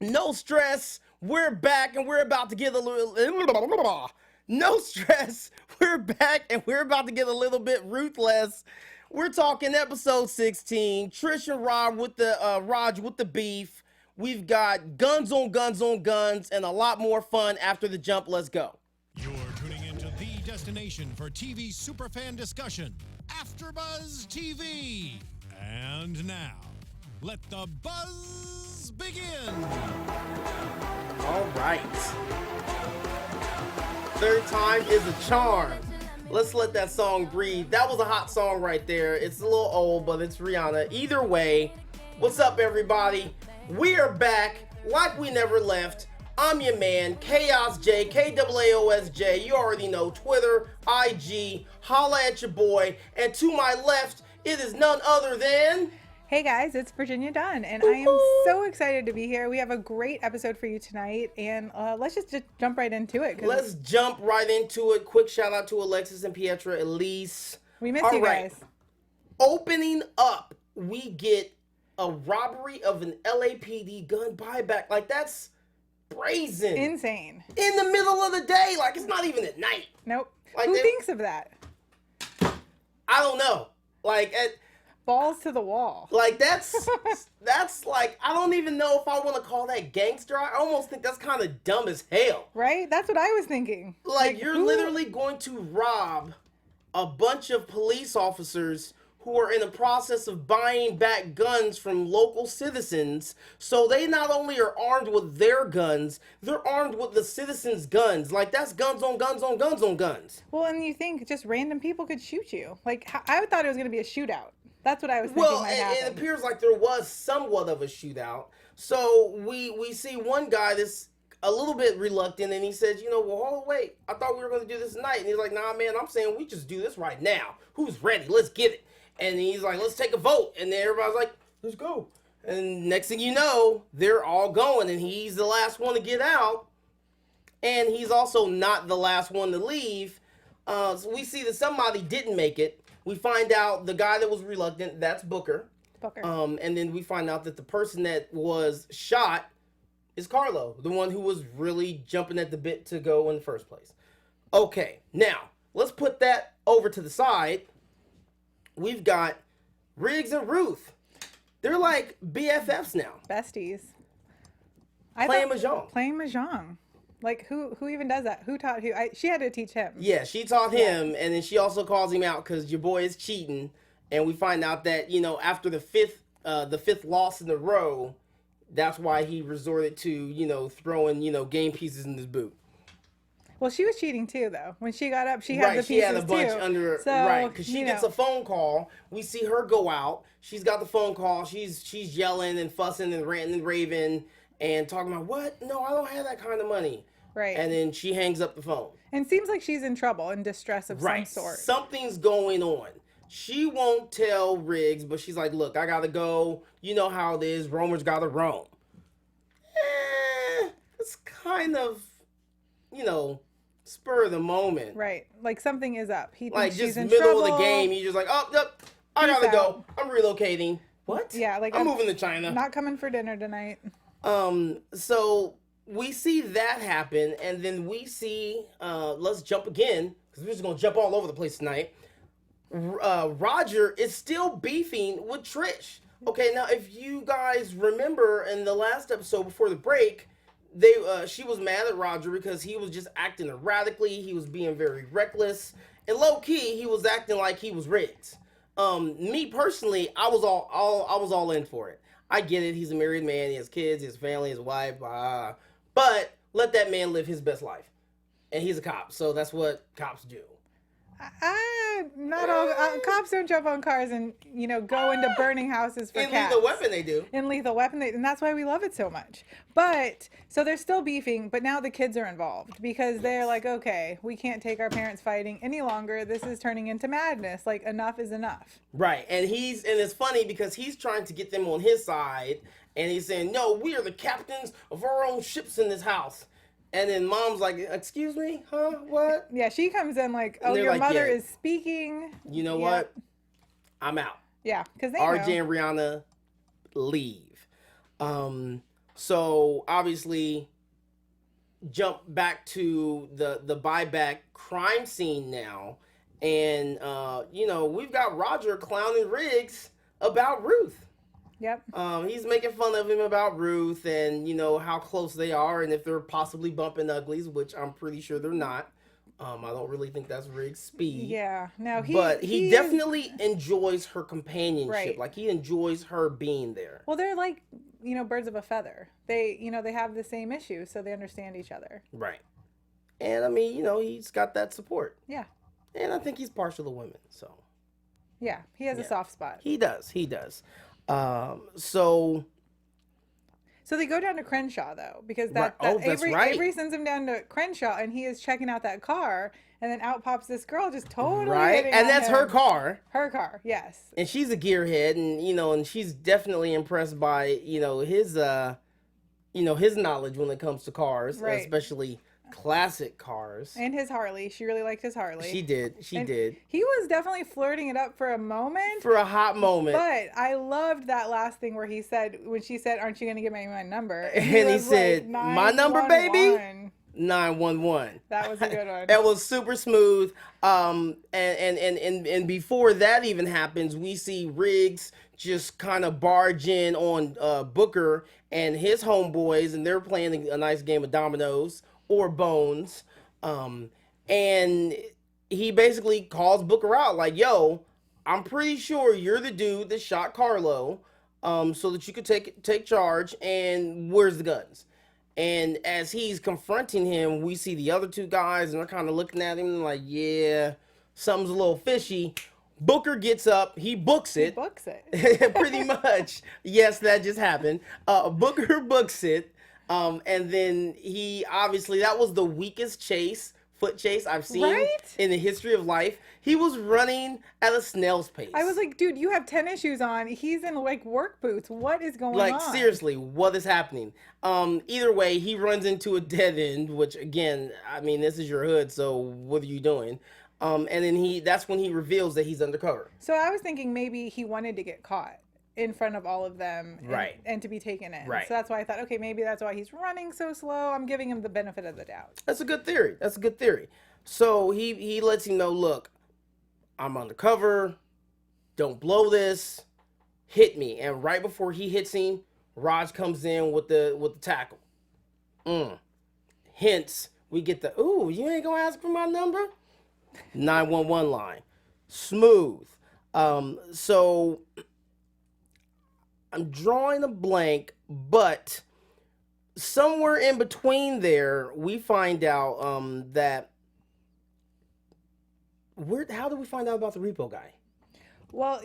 No stress. We're back and we're about to get a little. No stress. We're back and we're about to get a little bit ruthless. We're talking episode 16. Trish and Rob with the Raj with the beef. We've got guns on guns on guns and a lot more fun after the jump. Let's go. You're tuning into the destination for TV superfan discussion, AFTERBUZZ TV. And now, let the buzz begin. All right. Third time is a charm. Let's let that song breathe. That was a hot song right there. It's a little old, but it's Rihanna. Either way, what's up, everybody? We are back like we never left. I'm your man, Chaos J, KAAOSJ. You already know, Twitter, IG, holla at your boy. And to my left, it is none other than... Hey guys, it's Virginia Dunne, and I am so excited to be here. We have a great episode for you tonight, and let's just jump right into it. Let's jump right into it. Quick shout out to Alexis and Pietra, Elise. We miss you guys. Opening up, we get a robbery of an LAPD gun buyback. Like, that's brazen. Insane. In the middle of the day. Like, it's not even at night. Nope. Like, Who thinks of that? I don't know. Like, balls to the wall. Like, that's like, I don't even know if I want to call that gangster. I almost think that's kind of dumb as hell. Right? That's what I was thinking. Like you're literally going to rob a bunch of police officers who are in the process of buying back guns from local citizens. So they not only are armed with their guns, they're armed with the citizens' guns. Like, that's guns on guns on guns on guns. Well, and you think just random people could shoot you. Like, I thought it was going to be a shootout. That's what I was thinking. Well, it appears like there was somewhat of a shootout. So we see one guy that's a little bit reluctant, and he says, you know, well, hold on, wait. I thought we were going to do this tonight. And he's like, nah, man, I'm saying we just do this right now. Who's ready? Let's get it. And he's like, let's take a vote. And then everybody's like, let's go. And next thing you know, they're all going, and he's the last one to get out. And he's also not the last one to leave. So we see that somebody didn't make it. We find out the guy that was reluctant, that's Booker. And then we find out that the person that was shot is Carlo, the one who was really jumping at the bit to go in the first place. Okay, now, let's put that over to the side. We've got Riggs and Ruth. They're like BFFs now. Besties. Playing Mahjong. Playing Mahjong. Like, who even does that? Who taught who? She had to teach him. Yeah, she taught him, and then she also calls him out because your boy is cheating. And we find out that, you know, after the fifth loss in a row, that's why he resorted to, you know, throwing, you know, game pieces in his boot. Well, she was cheating too, though. When she got up, she had the pieces too. She had a bunch under her. So, right, because she gets a phone call. We see her go out. She's got the phone call. She's yelling and fussing and ranting and raving and talking about, what? No, I don't have that kind of money. Right. And then she hangs up the phone. And seems like she's in trouble, in distress of some sort. Something's going on. She won't tell Riggs, but she's like, look, I gotta go. You know how it is. Romer's gotta roam. It's kind of, you know, spur of the moment. Right. Like, something is up. He thinks like, she's just in middle trouble. of the game, you're just like, oh, yep, I gotta go. I'm relocating. What? Yeah, like, I'm moving to China. Not coming for dinner tonight. So we see that happen, and then we see, let's jump again, because we're just gonna jump all over the place tonight. Roger is still beefing with Trish. Okay, now if you guys remember in the last episode before the break, she was mad at Roger because he was just acting erratically. He was being very reckless, and low key he was acting like he was Riggs. Me personally, I was all in for it. I get it. He's a married man. He has kids. He has family. His wife. But let that man live his best life, and he's a cop, so that's what cops do. Not all cops don't jump on cars and, you know, go into burning houses for cats. In Lethal Weapon they do. In Lethal Weapon, and that's why we love it so much. But so they're still beefing, but now the kids are involved because they're like, okay, we can't take our parents fighting any longer. This is turning into madness. Like, enough is enough. Right, and it's funny because he's trying to get them on his side, and he's saying, no, we are the captains of our own ships in this house. And then mom's like, excuse me? Huh? What? Yeah, she comes in like, oh, your mother is speaking. You know what? I'm out. Yeah, because they RJ know. and Rihanna leave. So obviously, jump back to the buyback crime scene now, and we've got Roger clowning Riggs about Ruth. Yep. He's making fun of him about Ruth and how close they are and if they're possibly bumping uglies, which I'm pretty sure they're not. I don't really think that's Riggs' speed. Yeah. No, but he definitely enjoys her companionship. Right. Like he enjoys her being there. Well, they're like, birds of a feather. They, they have the same issues, so they understand each other. Right. And I mean, he's got that support. Yeah. And I think he's partial to women, so. Yeah, he has a soft spot. He does. So they go down to Crenshaw though, because that's right. Avery sends him down to Crenshaw, and he is checking out that car, and then out pops this girl just totally right, hitting and on that's him. her car. Her car, yes. And she's a gearhead, and and she's definitely impressed by his his knowledge when it comes to cars, right. Especially classic cars. And his Harley. She really liked his Harley. She did. He was definitely flirting it up for a moment. For a hot moment. But I loved that last thing where when she said, "Aren't you going to give me my number?" And he said, like, "My number, baby? 911." That was a good one. That was super smooth. And before that even happens, we see Riggs just kind of barge in on Booker and his homeboys, and they're playing a nice game of dominoes or bones. And he basically calls Booker out like, "Yo, I'm pretty sure you're the dude that shot Carlo, so that you could take charge. And where's the guns?" And as he's confronting him, we see the other two guys, and they're kind of looking at him like, yeah, something's a little fishy. Booker gets up. He books it. He books it. Pretty much. Yes, that just happened. Booker books it. And then he, obviously, that was the weakest foot chase I've seen in the history of life. He was running at a snail's pace. I was like, dude, you have tennis shoes on. He's in like work boots. What is going on? Like, seriously, what is happening? Either way, he runs into a dead end, which again, I mean, this is your hood, so what are you doing? And then that's when he reveals that he's undercover. So I was thinking maybe he wanted to get caught in front of all of them and to be taken in. Right. So that's why I thought, okay, maybe that's why he's running so slow. I'm giving him the benefit of the doubt. That's a good theory. So he lets him know, look, I'm undercover. Don't blow this. Hit me. And right before he hits him, Raj comes in with the tackle. Hence, we get the, ooh, you ain't gonna ask for my number? 911 line. Smooth. So I'm drawing a blank, but somewhere in between there, we find out that how did we find out about the repo guy? Well,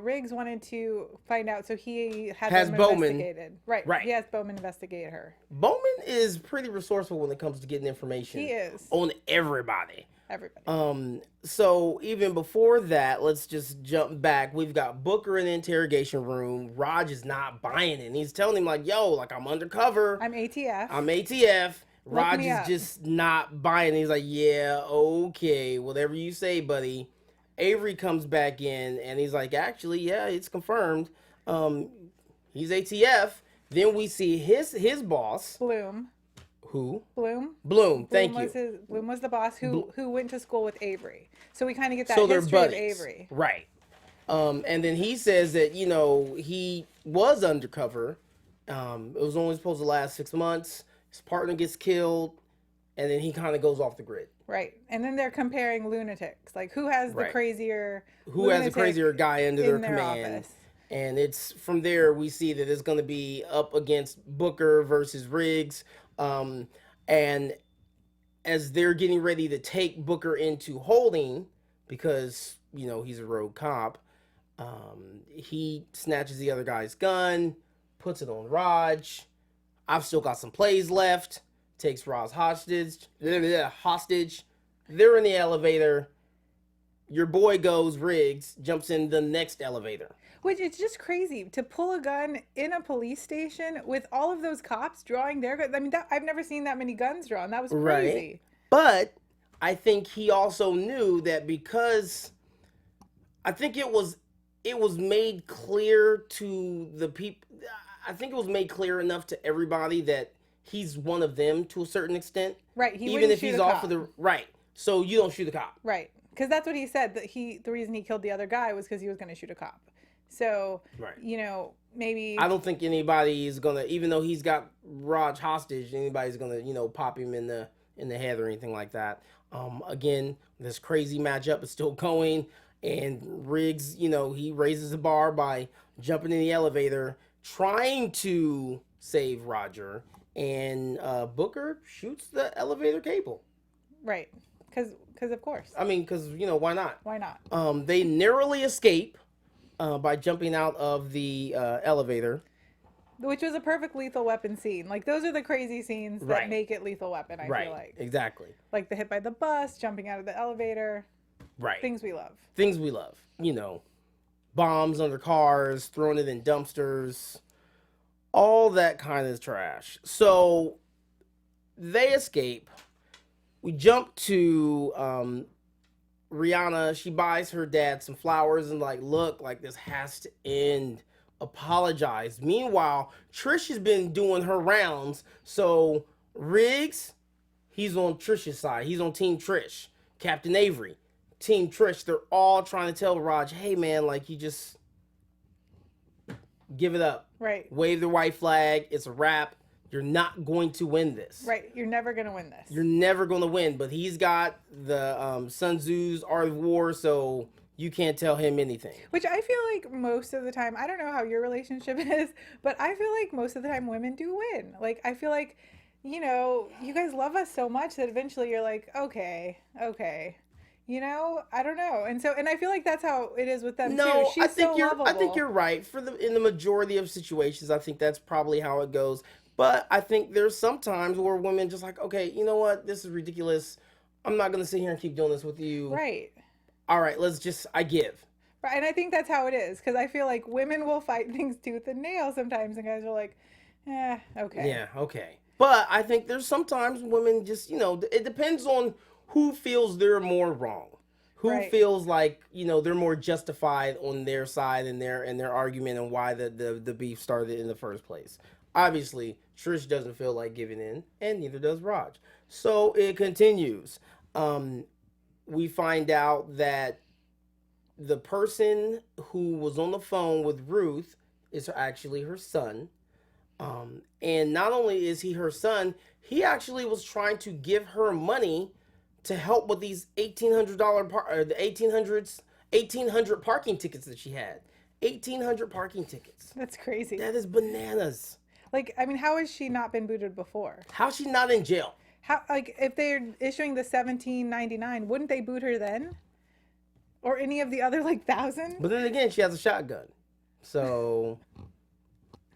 Riggs wanted to find out, so he has Bowman investigated. Right. He has Bowman investigate her. Bowman is pretty resourceful when it comes to getting information. He is. On everybody. Everybody. So even before that, let's just jump back. We've got Booker in the interrogation room. Raj is not buying it. And he's telling him like, yo, like I'm undercover. I'm ATF. Raj is just not buying it. He's like, yeah, okay, whatever you say, buddy. Avery comes back in and he's like, actually, yeah, it's confirmed. He's ATF. Then we see his boss. Bloom. Who? Bloom. Thank you. Bloom was the boss who went to school with Avery. So we kind of get that so history of Avery. Right. And then he says that, he was undercover. It was only supposed to last 6 months. His partner gets killed. And then he kind of goes off the grid. Right. And then they're comparing lunatics. Like, who has the crazier guy under their command. Office. And it's from there we see that it's going to be up against Booker versus Riggs. And as they're getting ready to take Booker into holding, because, he's a rogue cop, he snatches the other guy's gun, puts it on Raj. I've still got some plays left. Takes Raj hostage. They're in the elevator. Your boy goes, Riggs, jumps in the next elevator. Which it's just crazy to pull a gun in a police station with all of those cops drawing their guns. I mean, I've never seen that many guns drawn. That was crazy. Right. But I think he also knew that because I think it was made clear to the people. I think it was made clear enough to everybody that he's one of them to a certain extent. Right. He even wouldn't if shoot he's a off cop. of the right. So you don't shoot the cop. Right. Because that's what he said. That the reason he killed the other guy was because he was going to shoot a cop. So, Right. you know, maybe. I don't think anybody is gonna, even though he's got Raj hostage, anybody's gonna, you know, pop him in the head or anything like that. Again, this crazy matchup is still going, and Riggs, you know, he raises the bar by jumping in the elevator, trying to save Roger, and Booker shoots the elevator cable. Right. Because of course. I mean, because, you know, why not? Why not? They narrowly escape by jumping out of the elevator. Which was a perfect Lethal Weapon scene. Like, those are the crazy scenes that Right. make it Lethal Weapon, I feel like. Exactly. Like the hit by the bus, jumping out of the elevator. Right. Things we love. Things we love. You know, bombs under cars, throwing it in dumpsters, all that kind of trash. So they escape. We jump to Rihanna. She buys her dad some flowers and like, look, like this has to end. Apologize. Meanwhile, Trish has been doing her rounds. So Riggs, he's on Trish's side. He's on Team Trish. Captain Avery, Team Trish. They're all trying to tell Raj, hey man, like you just give it up. Right. Wave the white flag. It's a wrap. You're not going to win this. Right. You're never going to win this. You're never going to win. But he's got the Sun Tzu's Art of War, so you can't tell him anything. Which I feel like most of the time, I don't know how your relationship is, but I feel like most of the time women do win. Like, I feel like, you know, you guys love us so much that eventually you're like, okay. You know, I don't know. And I feel like that's how it is with them too. She's I think so you're lovable. I think you're right. In the majority of situations, I think that's probably how it goes. But I think there's some times where women just like, okay, you know what? This is ridiculous. I'm not going to sit here and keep doing this with you. Right. All right, I give. Right, and I think that's how it is, because I feel like women will fight things tooth and nail sometimes, and guys are like, okay. Yeah, okay. But I think there's sometimes women just, you know, it depends on who feels they're more wrong. Who Right. feels like, you know, they're more justified on their side and their argument and why the beef started in the first place. Obviously, Trish doesn't feel like giving in, and neither does Raj. So it continues. We find out that the person who was on the phone with Ruth is actually her son. And not only is he her son, he actually was trying to give her money to help with these $1,800 the 1,800 parking tickets that she had. 1,800 parking tickets. That's crazy. That is bananas. Like, I mean, how has she not been booted before? How's she not in jail? How, like, if they're issuing the $17.99, wouldn't they boot her then? Or any of the other, like, 1,000? But then again, she has a shotgun. So,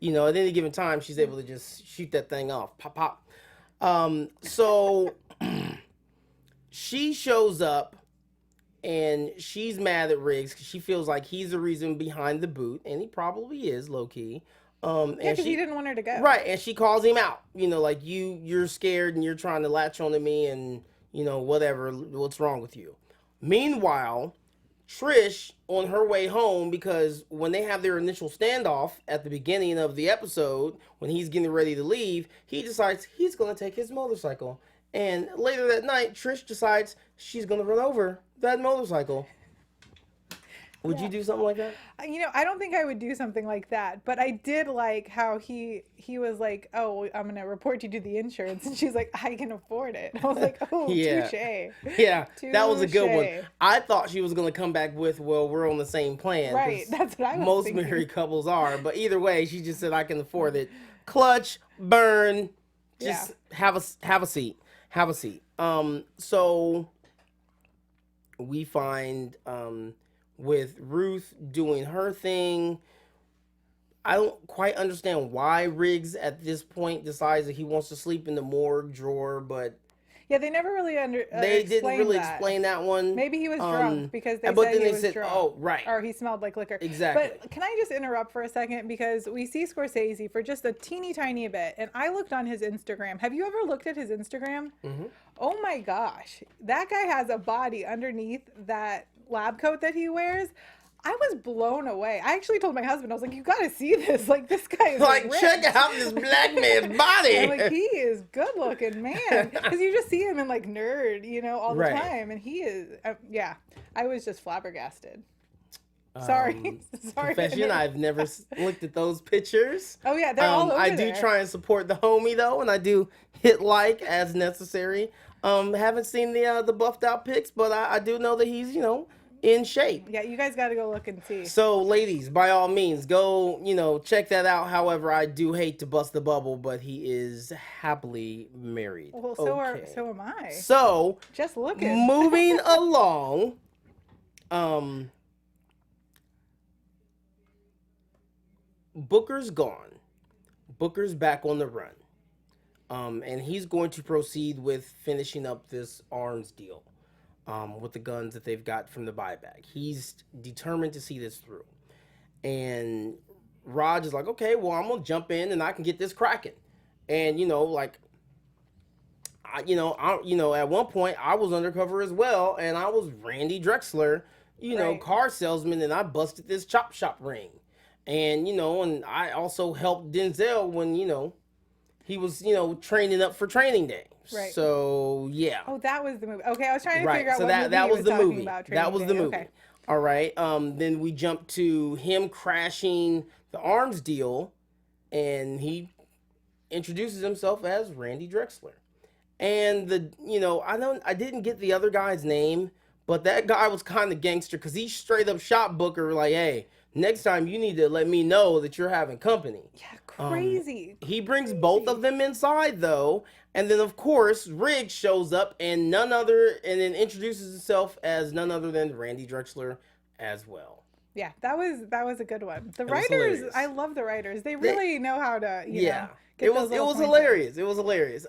you know, at any given time, she's able to just shoot that thing off. Pop, pop. So, she shows up, and she's mad at Riggs because she feels like he's the reason behind the boot, and he probably is, low-key. Yeah, And because he didn't want her to go. Right, and she calls him out. You know, like, you're scared and you're trying to latch onto me and, you know, whatever, what's wrong with you? Meanwhile, Trish, on her way home, because when they have their initial standoff at the beginning of the episode, when he's getting ready to leave, he decides he's going to take his motorcycle. And later that night, Trish decides she's going to run over that motorcycle. Would you do something like that? You know, I don't think I would do something like that, but I did like how he was like, oh, I'm going to report you to the insurance. And she's like, I can afford it. I was like, oh, Yeah. touche. Yeah, that was a good one. Touche. I thought she was going to come back with, well, we're on the same plan. Right, 'cause that's what I was most thinking. married couples are. But either way, she just said, I can afford it. Clutch, burn, just have a seat. Have a seat. So we find with Ruth doing her thing. I don't quite understand why Riggs at this point decides that he wants to sleep in the morgue drawer, but Yeah, they never really they didn't really explain that one. Maybe he was drunk because they but said then he they was said, drunk. oh, right. Or he smelled like liquor. Exactly. But can I just interrupt for a second? Because we see Scorsese for just a teeny tiny bit. And I looked on his Instagram. Have you ever looked at his Instagram? Mm-hmm. Oh my gosh. That guy has a body underneath that lab coat that he wears. I was blown away. I actually told my husband, I was like, you got to see this. Like, this guy is Like, ripped. check out this black man's body. I'm like, he is good looking, man. Because you just see him in like Nerd, you know, all the Right. time. And he is, yeah, I was just flabbergasted. Sorry. Sorry. Confession, I've never looked at those pictures. Oh, yeah, they're all over I do there. try and support the homie, though, and I do hit like as necessary. Haven't seen the buffed out pics, but I do know that he's, you know, in shape. Yeah, you guys got to go look and see. So, ladies, by all means, go, you know, check that out. However, I do hate to bust the bubble, but he is happily married. Well, Okay. so am I. So, Just looking. moving along, Booker's gone. Booker's back on the run. And he's going to proceed with finishing up this arms deal with the guns that they've got from the buyback. He's determined to see this through. And Raj is like, okay, well, I'm going to jump in and I can get this cracking. And, you know, like, at one point I was undercover as well. And I was Randy Drexler, you know, Right. car salesman. And I busted this chop shop ring. And, you know, and I also helped Denzel when, you know, he was, you know, training up for training day. Right. So, yeah. Oh, that was the movie. Okay, I was trying to Right. figure out So what movie that he was the talking movie. about, That was Training the Day. movie. Okay. All right. Then we jump to him crashing the arms deal, and he introduces himself as Randy Drexler. And I didn't get the other guy's name, but that guy was kind of gangster because he straight up shot Booker like, hey, next time you need to let me know that you're having company. Yeah, crazy. He brings both of them inside though, and then of course Riggs shows up and then introduces himself as none other than Randy Drexler as well. Yeah, that was a good one. The was writers, hilarious. I love the writers. They really know how to, you know, get it was those little points in. hilarious. It was hilarious.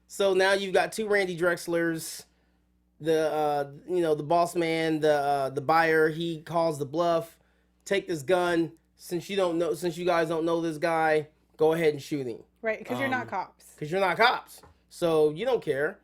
So now you've got two Randy Drexlers. The boss man, the buyer, he calls the bluff. Take this gun. Since you guys don't know this guy, go ahead and shoot him. Right, because you're not cops. Because you're not cops. So you don't care.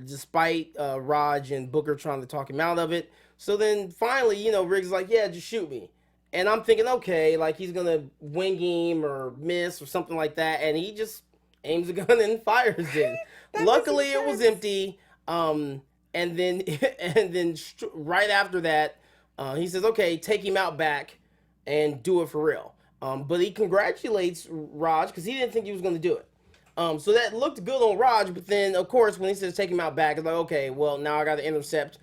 Despite Raj and Booker trying to talk him out of it. So then finally, you know, Riggs is like, yeah, just shoot me. And I'm thinking, okay, like he's going to wing him or miss or something like that. And he just aims a gun and fires it. Luckily, it was empty. And then right after that, he says, okay, take him out back and do it for real. But he congratulates Raj because he didn't think he was going to do it. So that looked good on Raj, but then, of course, when he says take him out back, it's like, okay, well, now I got to intercept.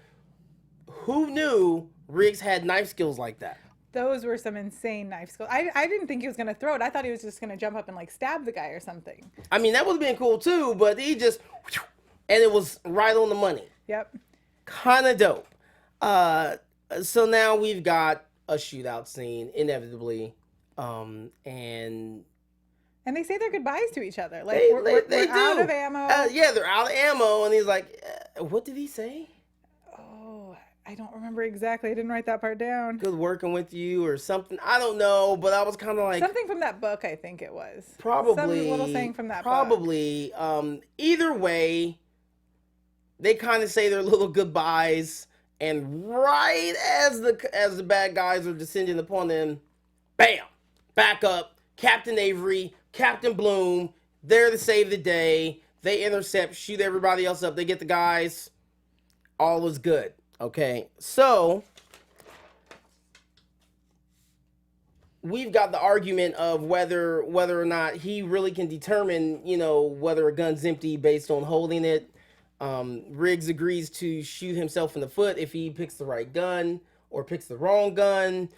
Who knew Riggs had knife skills like that? Those were some insane knife skills. I didn't think he was going to throw it. I thought he was just going to jump up and, like, stab the guy or something. I mean, that would have been cool, too, but he just... And it was right on the money. Yep. Kind of dope. So now we've got a shootout scene, inevitably. And they say their goodbyes to each other. Like, they we're do. out of ammo. Yeah, they're out of ammo. And he's like, what did he say? Oh, I don't remember exactly. I didn't write that part down. Good working with you or something. I don't know, but I was kind of like... Something from that book, I think it was. Probably. Some little saying from that book. Probably. Either way, they kind of say their little goodbyes. And right as the bad guys are descending upon them, bam! Back up. Captain Avery, Captain Bloom, there to save the day. They intercept, shoot everybody else up. They get the guys. All is good. Okay, so we've got the argument of whether or not he really can determine, you know, whether a gun's empty based on holding it. Riggs agrees to shoot himself in the foot if he picks the right gun or picks the wrong gun.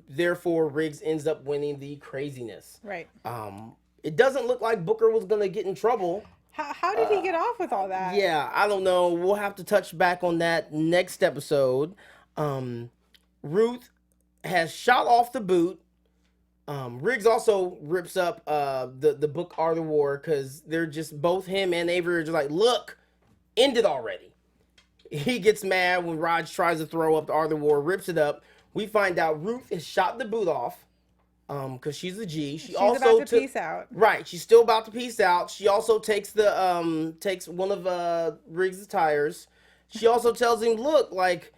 Therefore, Riggs ends up winning the craziness. Right. It doesn't look like Booker was going to get in trouble. How did he get off with all that? Yeah, I don't know. We'll have to touch back on that next episode. Ruth has shot off the boot. Riggs also rips up the book Art of War because they're just both him and Avery are just like, look, end it already. He gets mad when Raj tries to throw up the Art of War, rips it up. We find out Ruth has shot the boot off. Because she's a G. She's also about to peace out. Right, she's still about to peace out. She also takes takes one of Riggs' tires. She also tells him, look, like,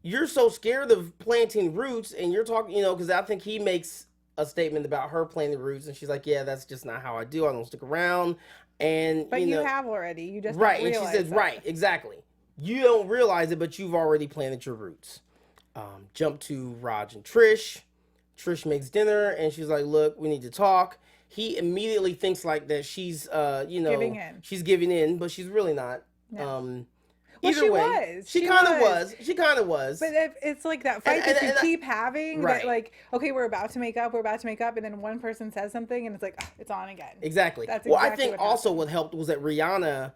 you're so scared of planting roots, and you're talking, because I think he makes a statement about her planting roots, and she's like, yeah, that's just not how I do. I don't stick around. And But you have already. You just right. don't And she realize says, that. right, exactly. You don't realize it, but you've already planted your roots. Jump to Raj and Trish. Trish makes dinner, and she's like, look, we need to talk. He immediately thinks like that she's, Giving in. she's giving in, but she's really not. No. Either she way, was. she kind of was. She kind of was. But it's like that fight that you keep having. Right. That like, okay, we're about to make up, and then one person says something, and it's like, it's on again. Exactly. That's well, I exactly think what also happened. what helped was that Rihanna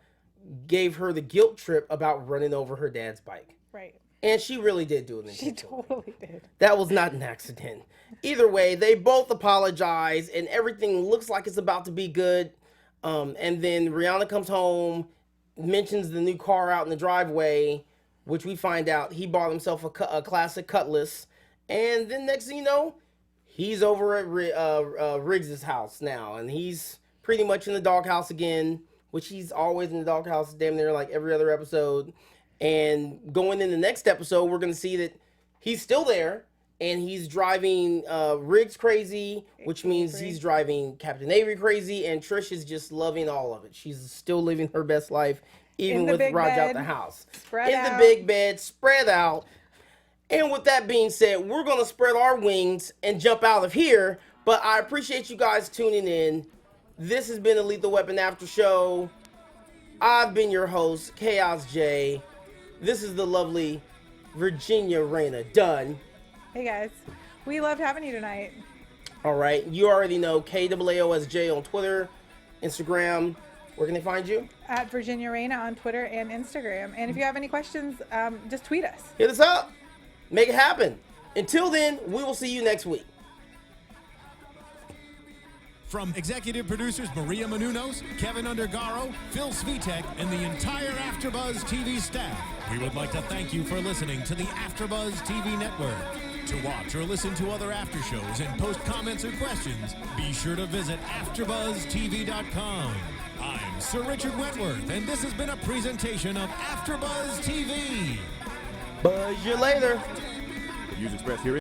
gave her the guilt trip about running over her dad's bike. Right. And she really did do it. She totally did. That was not an accident. Either way, they both apologize, and everything looks like it's about to be good. And then Rihanna comes home, mentions the new car out in the driveway, which we find out he bought himself a classic Cutlass. And then next thing you know, he's over at Riggs's house now, and he's pretty much in the doghouse again, which he's always in the doghouse damn near like every other episode. And going in the next episode, we're going to see that he's still there, and he's driving Riggs crazy, which means he's driving Captain Avery crazy, and Trish is just loving all of it. She's still living her best life, even with Raj out the house. Spread out. The big bed, spread out. And with that being said, we're going to spread our wings and jump out of here. But I appreciate you guys tuning in. This has been a Lethal Weapon After Show. I've been your host, Chaos J. This is the lovely Virginia Reyna Dunne. Hey guys, we loved having you tonight. All right, you already know KAAOSJ on Twitter, Instagram. Where can they find you? At Virginia Reyna on Twitter and Instagram. And if you have any questions, just tweet us. Hit us up. Make it happen. Until then, we will see you next week. From executive producers Maria Menounos, Kevin Undergaro, Phil Svitek, and the entire AfterBuzz TV staff, we would like to thank you for listening to the AfterBuzz TV network. To watch or listen to other after shows and post comments or questions, be sure to visit AfterBuzzTV.com. I'm Sir Richard Wentworth, and this has been a presentation of AfterBuzz TV. Buzz you later. The views expressed here